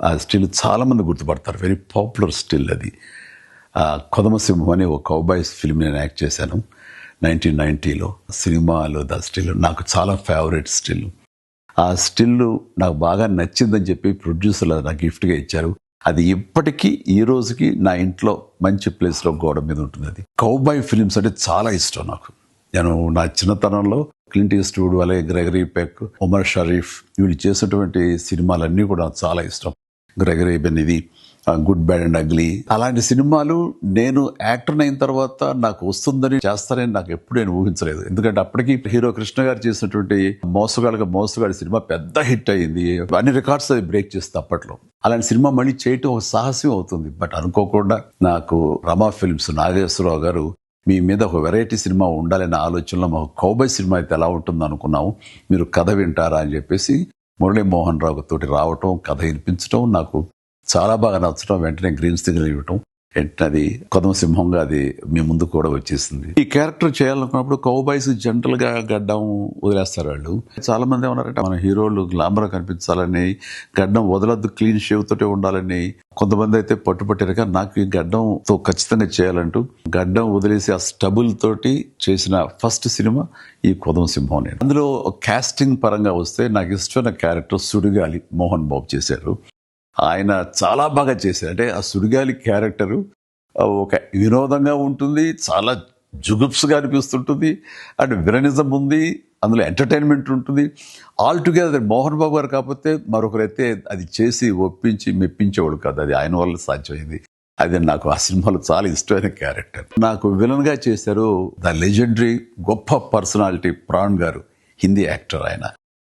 ఆ స్టిల్ చాలామంది గుర్తుపడతారు. వెరీ పాపులర్ స్టిల్ అది. కొదమసింహం అనే ఒక కౌబాయ్స్ ఫిల్మ్ నేను యాక్ట్ చేశాను 1990లో. సినిమాలో ద స్టిల్ నాకు చాలా ఫేవరెట్ స్టిల్. ఆ స్టిల్ నాకు బాగా నచ్చిందని చెప్పి ప్రొడ్యూసర్లు నాకు గిఫ్ట్గా ఇచ్చారు. అది ఇప్పటికీ ఈ రోజుకి నా ఇంట్లో మంచి ప్లేస్లో గోడ మీద ఉంటుంది. అది కౌబాయ్ ఫిలిమ్స్ అంటే చాలా ఇష్టం నాకు. నేను నా చిన్నతనంలో క్లింట్ ఈస్ట్వుడ్, అలాగే గ్రెగరీ పెక్, ఉమర్ షరీఫ్ వీళ్ళు చేసినటువంటి సినిమాలన్నీ కూడా నాకు చాలా ఇష్టం. గ్రెగరీ బెన్ ఇది గుడ్ బ్యాడ్ అండ్ అగ్లీ అలాంటి సినిమాలు నేను యాక్టర్ అయిన తర్వాత నాకు వస్తుందని చేస్తానని నాకు ఎప్పుడు నేను ఊహించలేదు. ఎందుకంటే అప్పటికి హీరో కృష్ణ గారు చేసినటువంటి మోసగాడి సినిమా పెద్ద హిట్ అయింది. అన్ని రికార్డ్స్ అది బ్రేక్ చేస్తుంది అప్పట్లో. అలాంటి సినిమా మళ్ళీ చేయటం ఒక సాహసం అవుతుంది. బట్ అనుకోకుండా నాకు రమా ఫిల్మ్స్ నాగేశ్వరరావు గారు మీ మీద ఒక వెరైటీ సినిమా ఉండాలనే ఆలోచనలో మాకు కౌబాయ్ సినిమా అయితే ఎలా ఉంటుందో అనుకున్నాము, మీరు కథ వింటారా అని చెప్పేసి మురళీమోహన్ రావు తోటి రావటం, కథ వినిపించడం నాకు చాలా బాగా నచ్చడం, వెంటనే గ్రీన్ సిగ్నల్ ఇవ్వటం, వెంటనే అది కొదమసింహంగా అది మీ ముందు కూడా వచ్చేసింది. ఈ క్యారెక్టర్ చేయాలనుకున్నప్పుడు కౌబాయ్స్ జనరల్ గా గడ్డం వదిలేస్తారు వాళ్ళు. చాలా మంది ఏమన్నారంటే మన హీరోలు గ్లామర్ కనిపించాలని, గడ్డం వదలద్దు, క్లీన్ షేవ్ తోటే ఉండాలని. కొంతమంది అయితే పట్టుపట్టారు. కానీ నాకు ఈ గడ్డంతో ఖచ్చితంగా చేయాలంటూ గడ్డం వదిలేసి ఆ స్టబుల్ తోటి చేసిన ఫస్ట్ సినిమా ఈ కొదమసింహం. నేను అందులో కాస్టింగ్ పరంగా వస్తే నాకు ఇష్టమైన క్యారెక్టర్ సుడిగాలి మోహన్ బాబు చేశారు. ఆయన చాలా బాగా చేశారు. అంటే ఆ సుడిగాలి క్యారెక్టరు ఒక వినోదంగా ఉంటుంది, చాలా జుగుప్స్గా అనిపిస్తుంటుంది, అండ్ విలనిజం ఉంది, అందులో ఎంటర్టైన్మెంట్ ఉంటుంది. ఆల్ టుగెదర్ మోహన్ బాబు గారు కాకపోతే మరొకరైతే అది చేసి ఒప్పించి మెప్పించేవాడు కాదు. అది ఆయన వల్ల సాధ్యమైంది. అది నాకు ఆ సినిమాలో చాలా ఇష్టమైన క్యారెక్టర్. నాకు విలన్గా చేశారు ద లెజెండరీ గొప్ప పర్సనాలిటీ ప్రాణ్ గారు, హిందీ యాక్టర్. ఆయన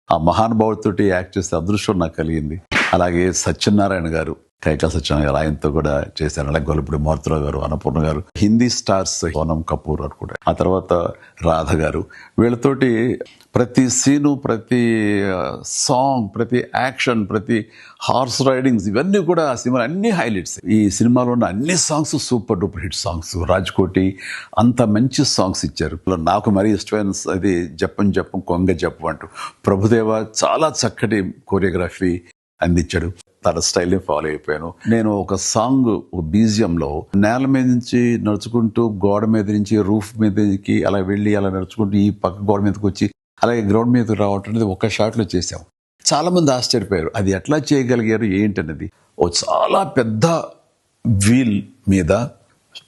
ఆ మహానుభావుడితోటి యాక్ట్ చేసే అదృష్టం నాకు కలిగింది. అలాగే సత్యనారాయణ గారు, కైకా సత్యనారాయణ గారు, ఆయనతో కూడా చేశారు. అలాగే గొల్లపూడి మారుతిరావు గారు, అన్నపూర్ణ గారు, హిందీ స్టార్స్ సోనం కపూర్ గారు కూడా, ఆ తర్వాత రాధ గారు, వీళ్ళతోటి ప్రతి సీను, ప్రతి సాంగ్, ప్రతి యాక్షన్, ప్రతి హార్స్ రైడింగ్స్ ఇవన్నీ కూడా ఆ సినిమా అన్ని హైలైట్స్. ఈ సినిమాలో ఉన్న అన్ని songs super duper hit songs. Raj-Koti అంత మంచి సాంగ్స్ ఇచ్చారు. నాకు మరీ ఇష్టమైన అది జప్పం జప్పం కొంగ జప్పం అంటూ ప్రభుదేవ చాలా చక్కటి కొరియోగ్రఫీ అందించాడు. తన స్టైల్ని ఫాలో అయిపోయాను. నేను ఒక సాంగ్, ఒక బీజియంలో నేల మీద నుంచి నడుచుకుంటూ గోడ మీద నుంచి రూఫ్ మీదకి అలా వెళ్ళి అలా నడుచుకుంటూ ఈ పక్క గోడ మీదకి వచ్చి అలాగే గ్రౌండ్ మీదకి రావటం అనేది ఒక షాట్లో చేసాం. చాలా మంది ఆశ్చర్యపోయారు అది ఎట్లా చేయగలిగారు ఏంటనేది. ఓ చాలా పెద్ద వీల్ మీద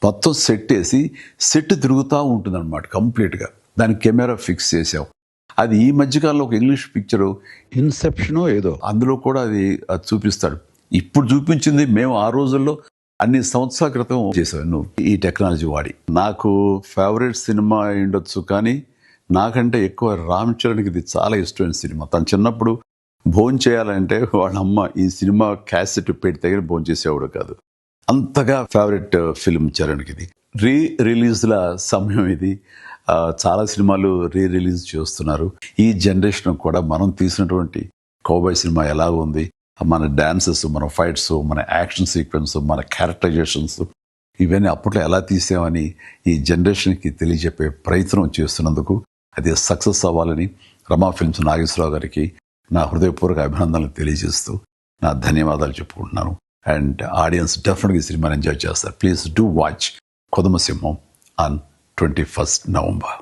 మొత్తం సెట్ వేసి సెట్ తిరుగుతూ ఉంటుంది అనమాట కంప్లీట్గా. దానికి కెమెరా ఫిక్స్ చేసాం. అది ఈ మధ్యకాలంలో ఒక ఇంగ్లీష్ పిక్చరు ఇన్సెప్షన్ ఏదో అందులో కూడా అది చూపిస్తాడు. ఇప్పుడు చూపించింది మేము ఆ రోజుల్లో అన్ని సంవత్సరాల క్రితం చేసాను ఈ టెక్నాలజీ వాడి. నాకు ఫేవరెట్ సినిమా ఉండొచ్చు, కానీ నాకంటే ఎక్కువ రామ్ చరణ్కి ఇది చాలా ఇష్టమైన సినిమా. తను చిన్నప్పుడు భోజనం చేయాలంటే వాళ్ళ అమ్మ ఈ సినిమా క్యాసెట్ పెట్టి దగ్గర భోజనం చేసేవాడు కాదు. అంతగా ఫేవరెట్ ఫిల్మ్ చరణ్కి ఇది. రిలీజ్ల సమయం ఇది. చాలా సినిమాలు రిలీజ్ చేస్తున్నారు. ఈ జనరేషన్ కూడా మనం తీసినటువంటి కౌబాయ్ సినిమా ఎలా ఉంది, మన డాన్సెస్, మన ఫైట్స్, మన యాక్షన్ సీక్వెన్స్, మన క్యారెక్టరైజేషన్స్ ఇవన్నీ అప్పట్లో ఎలా తీసామని ఈ జనరేషన్కి తెలియజెప్పే ప్రయత్నం చేస్తున్నందుకు అది సక్సెస్ అవ్వాలని రమా ఫిల్మ్స్ నాగేశ్వరరావు గారికి నా హృదయపూర్వక అభినందనలు తెలియజేస్తూ నా ధన్యవాదాలు చెప్పుకుంటున్నాను. అండ్ ఆడియన్స్ డెఫినెట్గా ఈ సినిమాని ఎంజాయ్ చేస్తారు. Please do watch కొదమసింహం on 21st November.